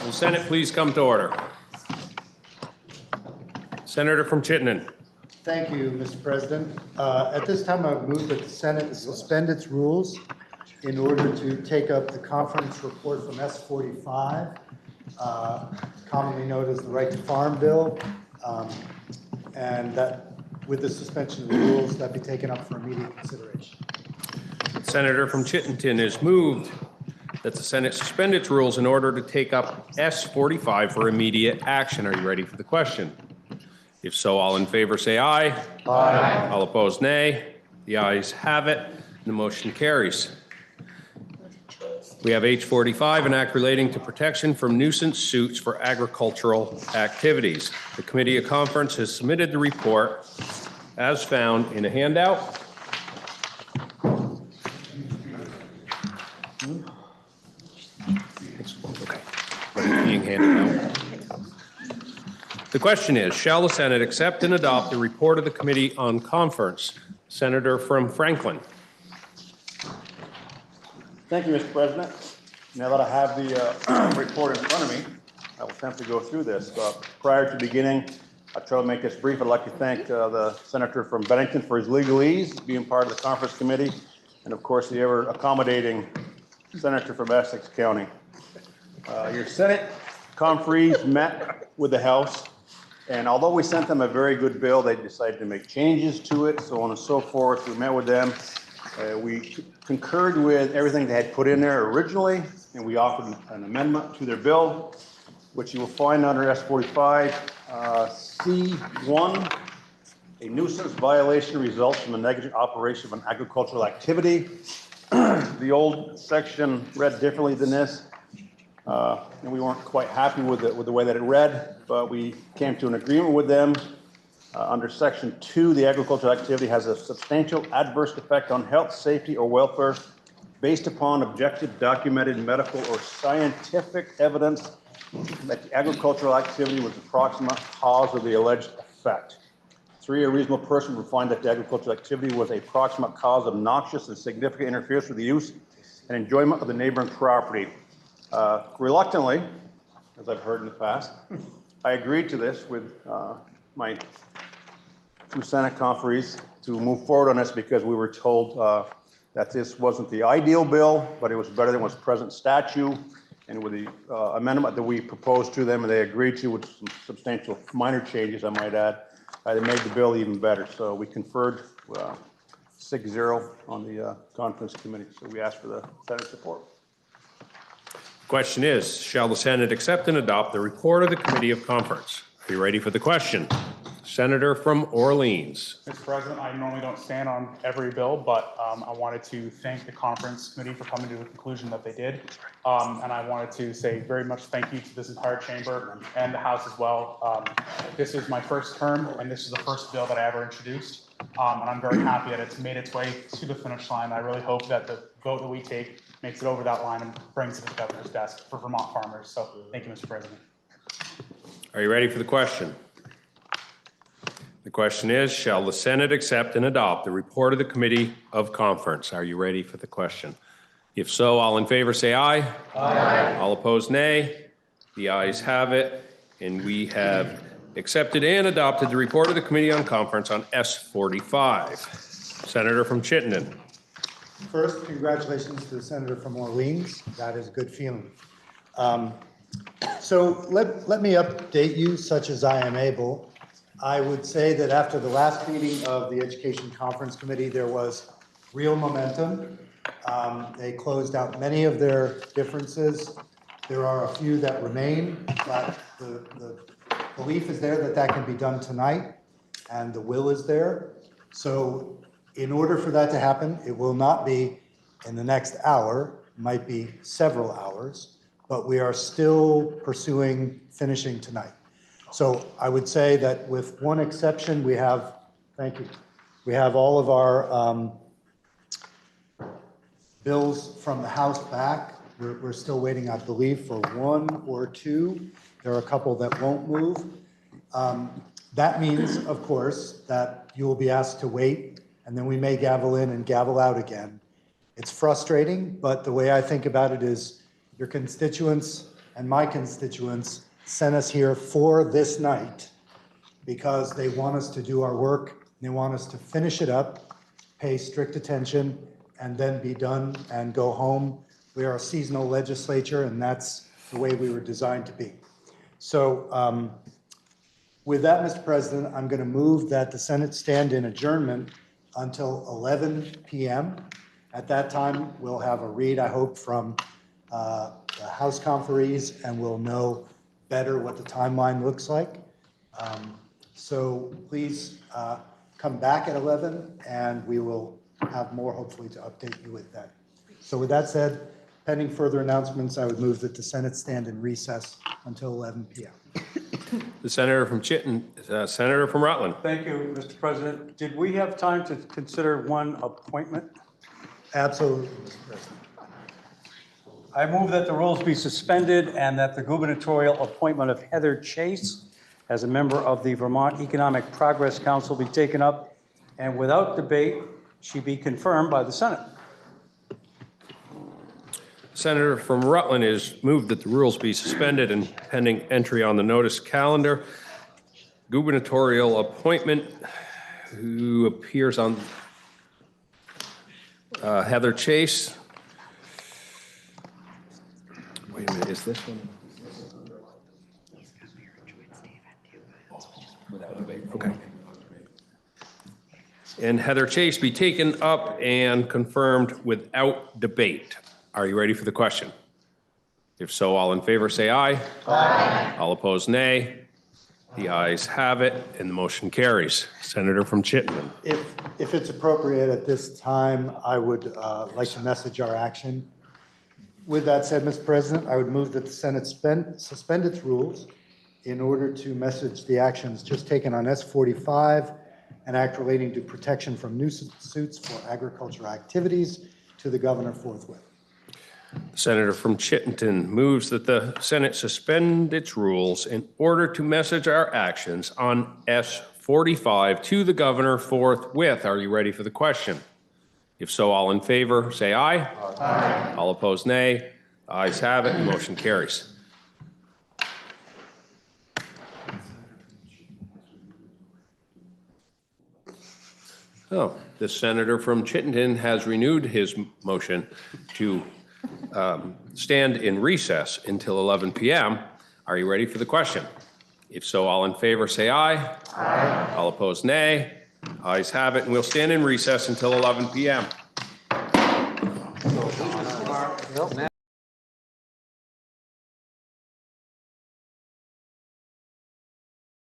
Will the Senate please come to order? Senator from Chittenden. Thank you, Mr. President. At this time, I would move that the Senate suspend its rules in order to take up the conference report from S45, commonly known as the Right to Farm Bill, and that with the suspension of the rules, that be taken up for immediate consideration. The Senator from Chittenden has moved that the Senate suspend its rules in order to take up S45 for immediate action. Are you ready for the question? If so, all in favor say aye. Aye. All opposed, nay. The ayes have it. The motion carries. We have H45, an act relating to protection from nuisance suits for agricultural activities. The Committee of Conference has submitted the report as found in a handout. Okay, being handed out. The question is, shall the Senate accept and adopt the report of the Committee on Conference? Senator from Franklin. Thank you, Mr. President. Now that I have the report in front of me, I will attempt to go through this. Prior to beginning, I'll try to make this brief. I'd like to thank the Senator from Bennington for his legalese, being part of the conference committee, and of course the ever accommodating Senator from Essex County. Your Senate conferees met with the House, and although we sent them a very good bill, they decided to make changes to it, so on and so forth. We met with them. We concurred with everything they had put in there originally, and we offered an amendment to their bill, which you will find under S45 C1. A nuisance violation results from a negligent operation of an agricultural activity. The old section read differently than this, and we weren't quite happy with the way that it read, but we came to an agreement with them. Under Section 2, the agricultural activity has a substantial adverse effect on health, safety, or welfare based upon objective, documented medical or scientific evidence that the agricultural activity was the proximate cause of the alleged effect. 3, a reasonable person would find that the agricultural activity was a proximate cause of noxious and significant interference with the use and enjoyment of the neighboring property. Reluctantly, as I've heard in the past, I agreed to this with my two Senate conferees to move forward on this because we were told that this wasn't the ideal bill, but it was better than what's present statute. And with the amendment that we proposed to them and they agreed to with some substantial minor changes, I might add, they made the bill even better. So we conferred 6-0 on the conference committee. So we asked for the Senate support. Question is, shall the Senate accept and adopt the report of the Committee of Conference? Are you ready for the question? Senator from Orleans. Mr. President, I normally don't stand on every bill, but I wanted to thank the conference committee for coming to the conclusion that they did. And I wanted to say very much thank you to this entire chamber and the House as well. This is my first term, and this is the first bill that I ever introduced. And I'm very happy that it's made its way to the finish line. I really hope that the vote that we take makes it over that line and brings it to the governor's desk for Vermont farmers. So thank you, Mr. President. Are you ready for the question? The question is, shall the Senate accept and adopt the report of the Committee of Conference? Are you ready for the question? If so, all in favor say aye. Aye. All opposed, nay. The ayes have it, and we have accepted and adopted the report of the Committee on Conference on S45. Senator from Chittenden. First, congratulations to the Senator from Orleans. That is a good feeling. So let me update you, such as I am able. I would say that after the last meeting of the Education Conference Committee, there was real momentum. They closed out many of their differences. There are a few that remain, but the belief is there that that can be done tonight, and the will is there. So in order for that to happen, it will not be in the next hour, might be several hours, but we are still pursuing finishing tonight. So I would say that with one exception, we have, thank you, we have all of our bills from the House back. We're still waiting, I believe, for 1 or 2. There are a couple that won't move. That means, of course, that you will be asked to wait, and then we may gavel in and gavel out again. It's frustrating, but the way I think about it is your constituents and my constituents sent us here for this night because they want us to do our work. They want us to finish it up, pay strict attention, and then be done and go home. We are a seasonal legislature, and that's the way we were designed to be. So with that, Mr. President, I'm going to move that the Senate stand in adjournment until 11 p.m. At that time, we'll have a read, I hope, from the House conferees, and we'll know better what the timeline looks like. So please come back at 11, and we will have more, hopefully, to update you with that. So with that said, pending further announcements, I would move that the Senate stand in recess until 11 p.m. The senator from Chittenden, senator from Rutland. Thank you, Mr. President. Did we have time to consider one appointment? Absolutely, Mr. President. I move that the rules be suspended and that the gubernatorial appointment of Heather Chase as a member of the Vermont Economic Progress Council be taken up, and without debate, she be confirmed by the Senate. Senator from Rutland is moved that the rules be suspended and pending entry on the notice calendar. Gubernatorial appointment, who appears on Heather Chase. Wait a minute, is this one? Okay. And Heather Chase be taken up and confirmed without debate. Are you ready for the question? If so, all in favor say aye. Aye. All opposed, nay. The ayes have it, and the motion carries. Senator from Chittenden. If it's appropriate at this time, I would like to message our action. With that said, Mr. President, I would move that the Senate suspend its rules in order to message the actions just taken on S-45, an act relating to protection from nuisance suits for agricultural activities, to the governor forthwith. The senator from Chittenden moves that the Senate suspend its rules in order to message our actions on S-45 to the governor forthwith. Are you ready for the question? If so, all in favor, say aye. Aye. All opposed, nay. The ayes have it, and the motion carries. Oh, the senator from Chittenden has renewed his motion to stand in recess until 11 p.m. Are you ready for the question? If so, all in favor, say aye. Aye. All opposed, nay. Ayes have it, and we'll stand in recess until 11 p.m.